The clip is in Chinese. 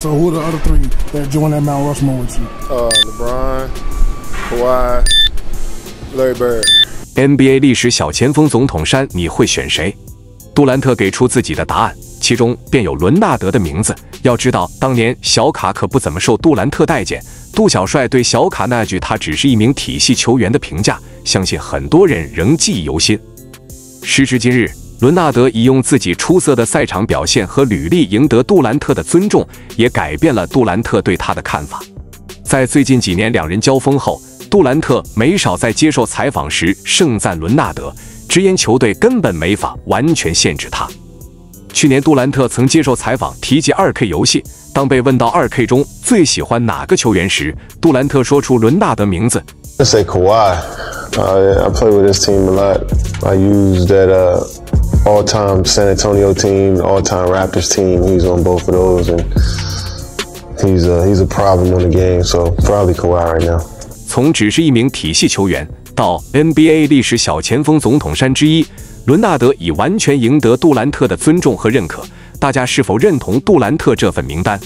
So who are the other three that joined that Mount Rushmore with you? LeBron, Kawhi, Larry Bird. NBA 历史小前锋总统山，你会选谁？杜兰特给出自己的答案，其中便有伦纳德的名字。要知道，当年小卡可不怎么受杜兰特待见。杜小帅对小卡那句“他只是一名体系球员”的评价，相信很多人仍记忆犹新。时至今日，伦纳德已用自己出色的赛场表现和履历赢得杜兰特的尊重，也改变了杜兰特对他的看法。在最近几年两人交锋后，杜兰特没少在接受采访时盛赞伦纳德，直言球队根本没法完全限制他。去年杜兰特曾接受采访提及 2K 游戏，当被问到 2K 中最喜欢哪个球员时，杜兰特说出伦纳德名字。I say Kawhi. I play with this team a lot. I use that all-time San Antonio team, all-time Raptors team. He's on both of those, and he's a problem in the game. So probably Kawhi right now. 从只是一名体系球员到 NBA 历史小前锋总统山之一，伦纳德已完全赢得杜兰特的尊重和认可。大家是否认同杜兰特这份名单？